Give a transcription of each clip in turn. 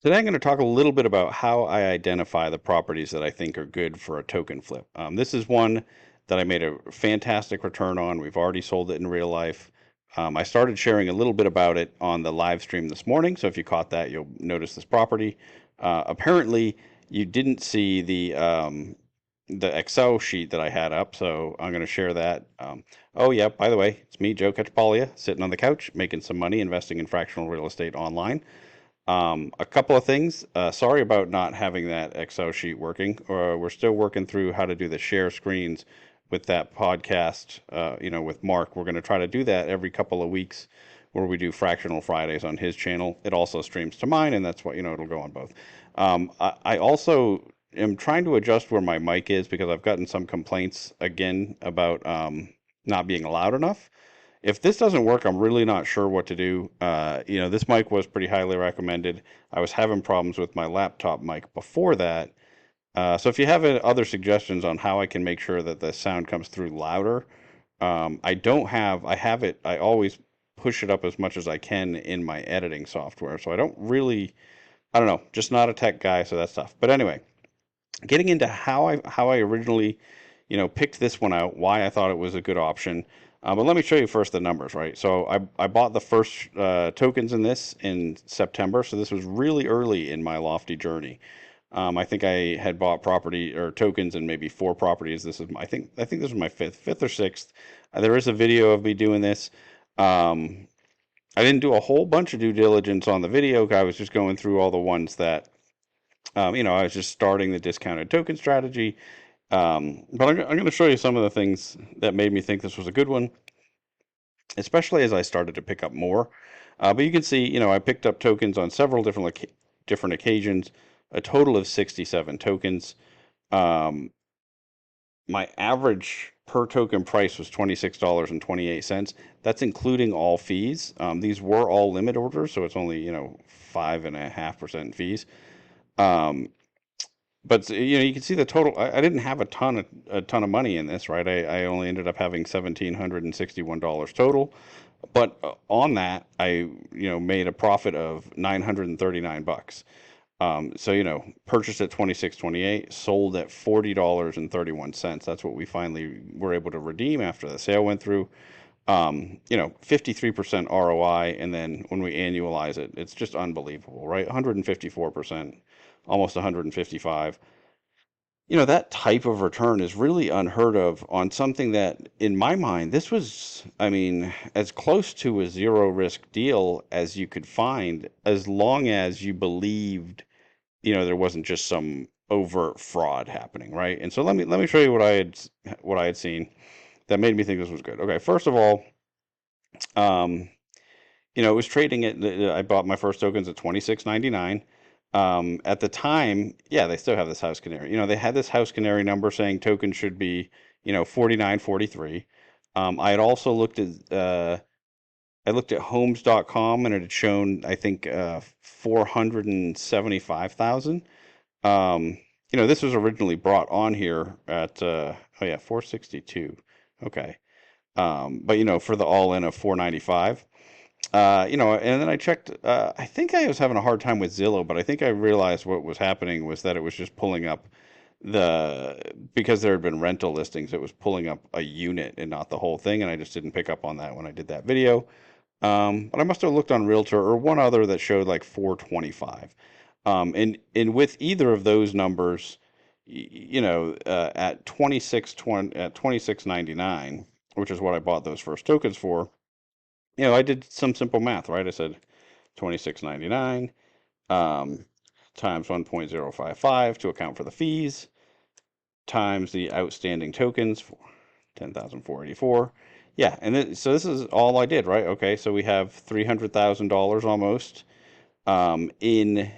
Today, I'm going to talk a little bit about how I identify the properties that I think are good for a token flip. This is one that I made a fantastic return on. We've already sold it in real life. I started sharing a little bit about it on the live stream this morning. So if you caught that, you'll notice this property. Apparently, you didn't see the Excel sheet that I had up, so I'm going to share that. Oh yeah, by the way, it's me, Joe Catchpalia, sitting on the couch making some money investing in fractional real estate online. A couple of things. Sorry about not having that Excel sheet working. We're still working through how to do the share screens with that podcast. With Mark, we're going to try to do that every couple of weeks, where we do Fractional Fridays on his channel. It also streams to mine, and that's what it'll go on both. I also am trying to adjust where my mic is because I've gotten some complaints again about not being loud enough. If this doesn't work, I'm really not sure what to do. This mic was pretty highly recommended. I was having problems with my laptop mic before that. So if you have other suggestions on how I can make sure that the sound comes through louder, I have it, I always push it up as much as I can in my editing software. So I don't know, just not a tech guy, so that's tough. But anyway, getting into how I originally, picked this one out, why I thought it was a good option. But let me show you first the numbers, right? So I bought the first tokens in this in September, so this was really early in my lofty journey. I think I had bought property or tokens in maybe four properties. I think this was my fifth or sixth. There is a video of me doing this. Um, I didn't do a whole bunch of due diligence on the video. I was just going through all the ones that I was just starting the discounted token strategy. But I'm going to show you some of the things that made me think this was a good one, especially as I started to pick up more. But you can see, I picked up tokens on several different occasions, a total of 67 tokens. Um, my average per token price was $26.28. That's including all fees. These were all limit orders, so it's only 5.5% fees. Um, but you can see the total. I didn't have a ton of money in this, right? I only ended up having $1,761 total, but on that I made a profit of 939 bucks. So purchased at 26.28, sold at $40.31. That's what we finally were able to redeem after the sale went through. 53% ROI, and then when we annualize it, it's just unbelievable, right? 154%, almost 155. That type of return is really unheard of on something that, in my mind, this was, I mean, as close to a zero risk deal as you could find, as long as you believed, there wasn't just some overt fraud happening, right? And so let me show you what I had seen that made me think this was good. Okay, first of all, um, it was trading at. I bought my first tokens at 26.99. At the time, yeah, they still have this house canary. They had this house canary number saying tokens should be 49.43. I had also looked at homes.com, and it had shown, I think, 475,000. Um, this was originally brought on here at 462. Okay. But for the all in of 495. And then I checked. I think I was having a hard time with Zillow, but I think I realized what was happening was that it was just pulling up because there had been rental listings, it was pulling up a unit and not the whole thing, and I just didn't pick up on that when I did that video. But I must have looked on Realtor or one other that showed like 425. And with either of those numbers, at 26.99, which is what I bought those first tokens for. I did some simple math, right? I said 26.99 um, times 1.055 to account for the fees times the outstanding tokens for 10,484. Yeah, and so this is all I did, right? Okay, so we have $300,000 almost in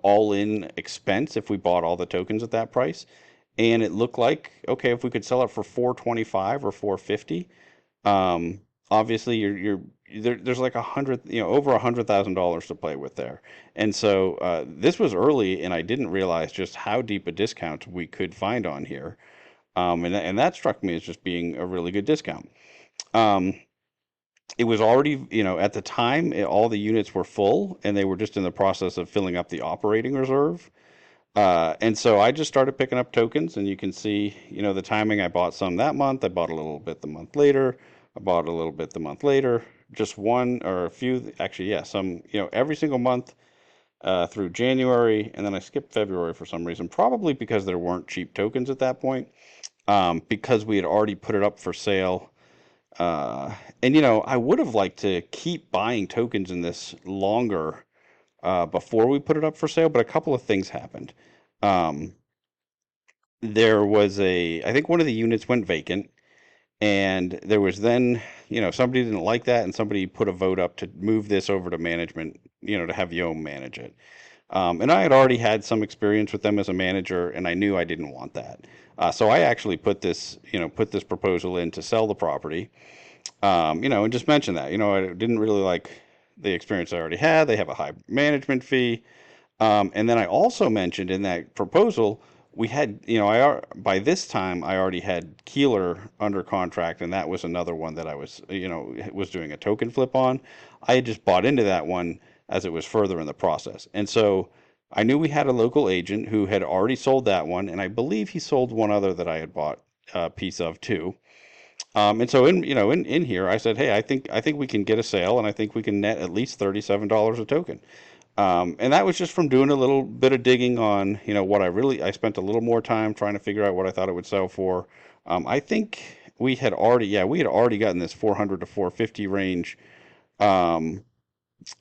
all in expense if we bought all the tokens at that price. And it looked like, okay, if we could sell it for 425 or 450, um, obviously there's like over $100,000 to play with there. And so this was early, and I didn't realize just how deep a discount we could find on here. And that struck me as just being a really good discount. Um, it was already, at the time, all the units were full and they were just in the process of filling up the operating reserve. And so I just started picking up tokens, and you can see, the timing. I bought some that month. I bought a little bit the month later. I bought a little bit the month later. Just one or a few, actually, yeah, some, every single month through January, and then I skipped February for some reason, probably because there weren't cheap tokens at that point, because we had already put it up for sale. Uh, and I would have liked to keep buying tokens in this longer before we put it up for sale, but a couple of things happened. Um, there was I think one of the units went vacant, and there was then, somebody didn't like that, and somebody put a vote up to move this over to management, to have Yom manage it. And I had already had some experience with them as a manager, and I knew I didn't want that. So I actually put this proposal in to sell the property, and just mention that, I didn't really like the experience I already had. They have a high management fee. And then I also mentioned in that proposal, we had, by this time I already had Keeler under contract, and that was another one that I was, was doing a token flip on. I had just bought into that one as it was further in the process. And so I knew we had a local agent who had already sold that one, and I believe he sold one other that I had bought a piece of too. And so in here I said, hey, I think we can get a sale, and I think we can net at least $37 a token. And that was just from doing a little bit of digging on, what I spent a little more time trying to figure out what I thought it would sell for. I think we had already gotten this 400 to 450 range um,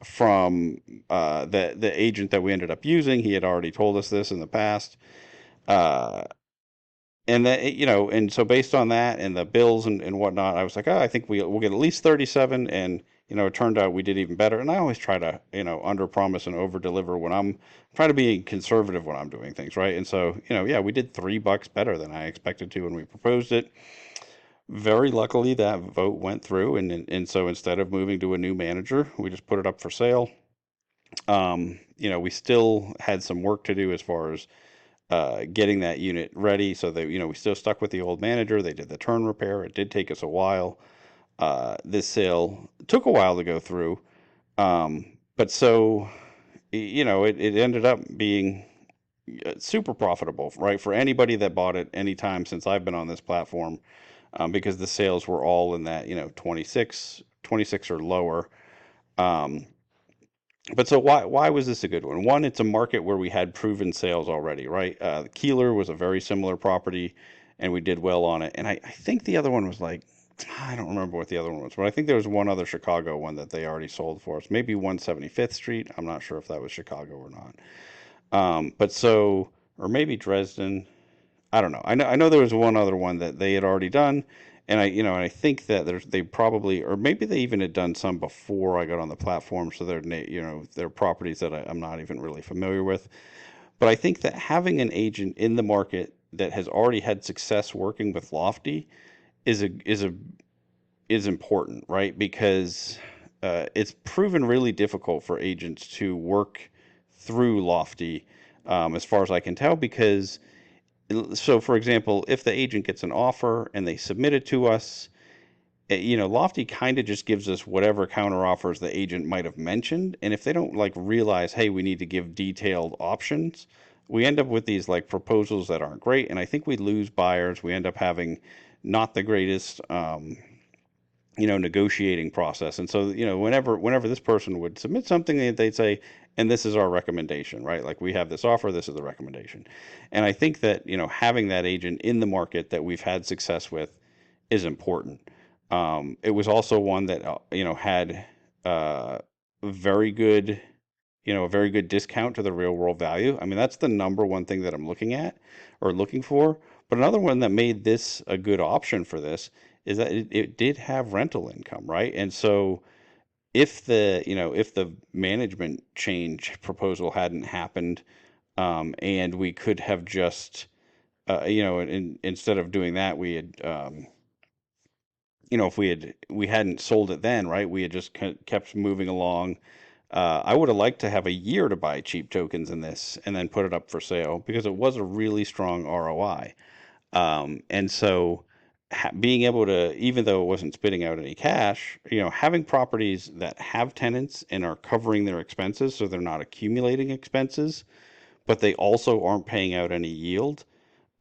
from the agent that we ended up using. He had already told us this in the past. Uh, and that, and so based on that and the bills and whatnot, I was like, oh, I think we'll get at least 37. And, it turned out we did even better. And I always try to, under promise and over deliver when I'm trying to be conservative when I'm doing things, right? And so, yeah, we did $3 better than I expected to when we proposed it. Very luckily, that vote went through. And so instead of moving to a new manager, we just put it up for sale. We still had some work to do as far as getting that unit ready, so that we still stuck with the old manager. They did the turn repair. It did take us a while. This sale took a while to go through, but so it ended up being super profitable, right, for anybody that bought it anytime since I've been on this platform, because the sales were all in that 26 or lower. Um, but so why was this a good one? One, it's a market where we had proven sales already, right? Keeler was a very similar property, and we did well on it. And I think the other one was like, I don't remember what the other one was, but I think there was one other Chicago one that they already sold for us. Maybe 175th Street. I'm not sure if that was Chicago or not. But so, or maybe Dresden. I don't know. I know there was one other one that they had already done, and I think that they probably, or maybe they even had done some before I got on the platform, so they're properties that I'm not even really familiar with. But I think that having an agent in the market that has already had success working with Lofty is important, right? Because it's proven really difficult for agents to work through Lofty, as far as I can tell, because so for example, if the agent gets an offer and they submit it to us, Lofty kind of just gives us whatever counter offers the agent might have mentioned. And if they don't like realize, hey, we need to give detailed options, we end up with these like proposals that aren't great. And I think we lose buyers. We end up having not the greatest, negotiating process. And so, whenever this person would submit something, they'd say, and this is our recommendation, right? Like we have this offer, this is the recommendation. And I think that, having that agent in the market that we've had success with is important. It was also one that, had uh, very good, a very good discount to the real world value. I mean, that's the number one thing that I'm looking at or looking for. But another one that made this a good option for this is that it did have rental income, right? And so if the management change proposal hadn't happened, and we could have just, instead of doing that, we had, if we hadn't sold it then, right? We had just kept moving along. I would have liked to have a year to buy cheap tokens in this and then put it up for sale because it was a really strong ROI. And so being able to, even though it wasn't spitting out any cash, having properties that have tenants and are covering their expenses so they're not accumulating expenses, but they also aren't paying out any yield,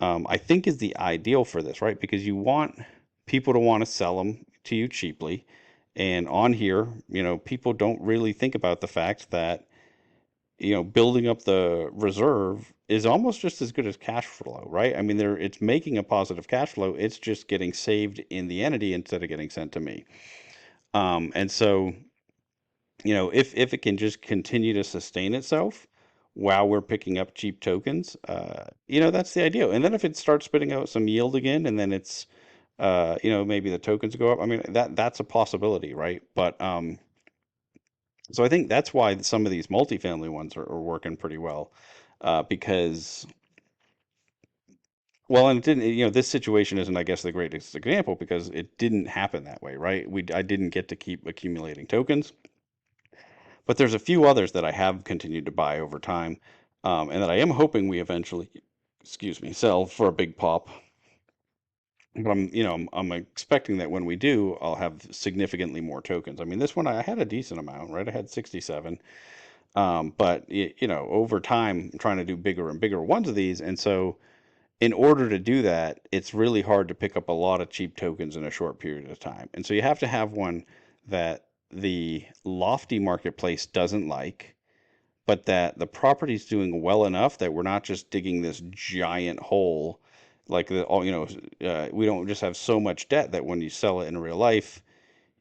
I think is the ideal for this, right? Because you want people to want to sell them to you cheaply. And on here, people don't really think about the fact that, building up the reserve is almost just as good as cash flow, right? I mean, it's making a positive cash flow. It's just getting saved in the entity instead of getting sent to me. And so, if it can just continue to sustain itself while we're picking up cheap tokens, that's the ideal. And then if it starts spitting out some yield again, and then it's, maybe the tokens go up. I mean, that's a possibility, right? But so I think that's why some of these multifamily ones are working pretty well, because, well, and it didn't, this situation isn't, I guess, the greatest example because it didn't happen that way, right? I didn't get to keep accumulating tokens. But there's a few others that I have continued to buy over time, and that I am hoping we eventually, excuse me, sell for a big pop. But I'm expecting that when we do, I'll have significantly more tokens. I mean, this one I had a decent amount, right? I had 67, but over time, I'm trying to do bigger and bigger ones of these, and so in order to do that, it's really hard to pick up a lot of cheap tokens in a short period of time. And so you have to have one that the lofty marketplace doesn't like, but that the property's doing well enough that we're not just digging this giant hole. Like we don't just have so much debt that when you sell it in real life,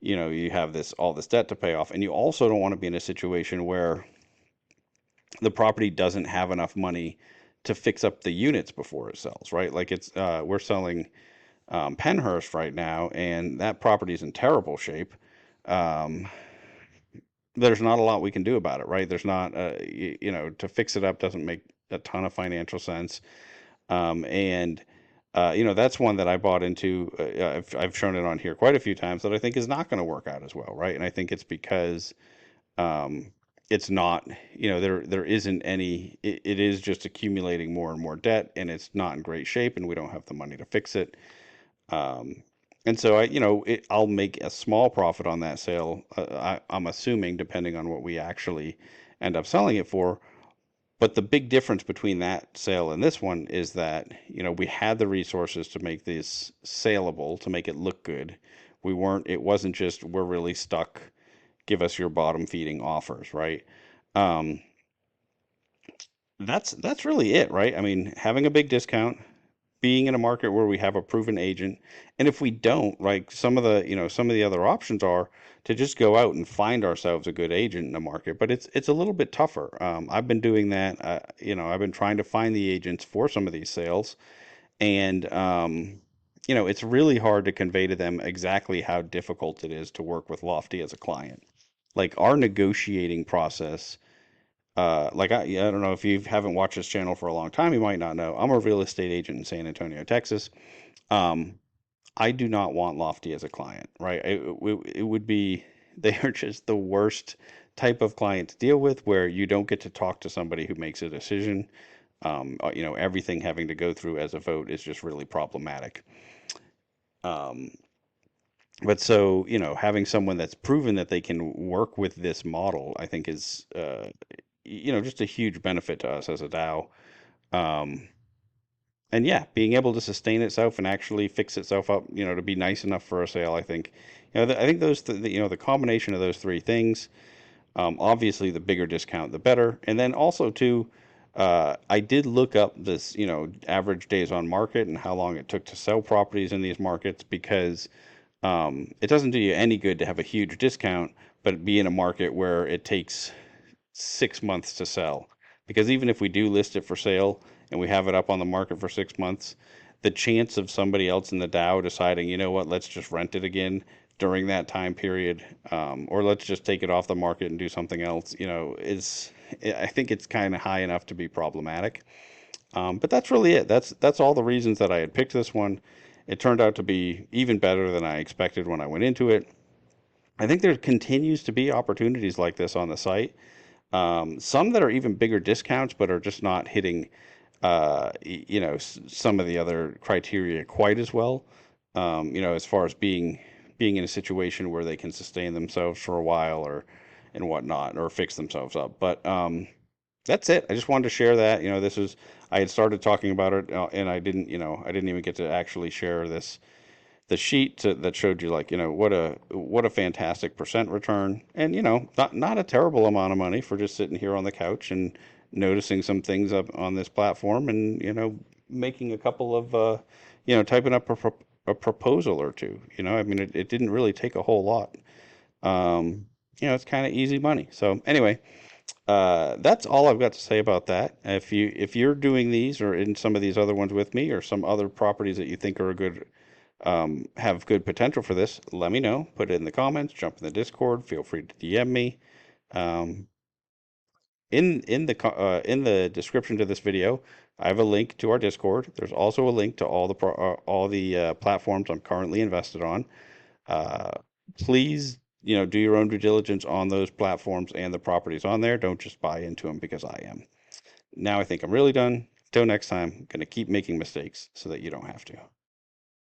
you have all this debt to pay off. And you also don't want to be in a situation where the property doesn't have enough money to fix up the units before it sells, right? Like we're selling Penhurst right now, and that property is in terrible shape. Um, there's not a lot we can do about it, right? There's not, to fix it up doesn't make a ton of financial sense. And that's one that I bought into. I've shown it on here quite a few times that I think is not going to work out as well, right? And I think it's because um, it's not, there isn't any. It is just accumulating more and more debt, and it's not in great shape, and we don't have the money to fix it. Um, and so I'll make a small profit on that sale. I'm assuming, depending on what we actually end up selling it for. But the big difference between that sale and this one is that, we had the resources to make this saleable, to make it look good. It wasn't just, we're really stuck, give us your bottom feeding offers, right? Um, that's really it, right? I mean, having a big discount, being in a market where we have a proven agent, and if we don't, like some of the other options are to just go out and find ourselves a good agent in the market, but it's a little bit tougher. I've been doing that. I've been trying to find the agents for some of these sales, and it's really hard to convey to them exactly how difficult it is to work with Lofty as a client. Like our negotiating process, like I don't know if you haven't watched this channel for a long time, you might not know. I'm a real estate agent in San Antonio, Texas. Um, I do not want Lofty as a client, right? It would be, they are just the worst type of client to deal with where you don't get to talk to somebody who makes a decision. Everything having to go through as a vote is just really problematic. Um, but so, having someone that's proven that they can work with this model, I think is, just a huge benefit to us as a DAO. Um, and yeah, being able to sustain itself and actually fix itself up, to be nice enough for a sale, I think, I think the combination of those three things, obviously the bigger discount, the better. And then also too, I did look up this, average days on market and how long it took to sell properties in these markets because it doesn't do you any good to have a huge discount, but be in a market where it takes 6 months to sell. Because even if we do list it for sale and we have it up on the market for 6 months, the chance of somebody else in the Dow deciding, what, let's just rent it again during that time period, or let's just take it off the market and do something else, I think it's kind of high enough to be problematic. But that's really it. That's all the reasons that I had picked this one. It turned out to be even better than I expected when I went into it. I think there continues to be opportunities like this on the site. Some that are even bigger discounts, but are just not hitting, some of the other criteria quite as well. as far as being in a situation where they can sustain themselves for a while or and whatnot, or fix themselves up. But that's it. I just wanted to share that. This is I had started talking about it, and I didn't even get to actually share the sheet that showed you, like, what a fantastic percent return, and not a terrible amount of money for just sitting here on the couch and noticing some things up on this platform, and making a couple of typing up a proposal or two. I mean, it didn't really take a whole lot. um it's kind of easy money. So anyway, that's all I've got to say about that. If you're doing these or in some of these other ones with me, or some other properties that you think are a good have good potential for this, let me know. Put it in the comments, jump in the Discord, feel free to DM me. Um, in the description to this video, I have a link to our Discord. There's also a link to all the platforms I'm currently invested on. Uh, Please, do your own due diligence on those platforms and the properties on there. Don't just buy into them because I am. Now I think I'm really done. Till next time, I'm going to keep making mistakes so that you don't have to.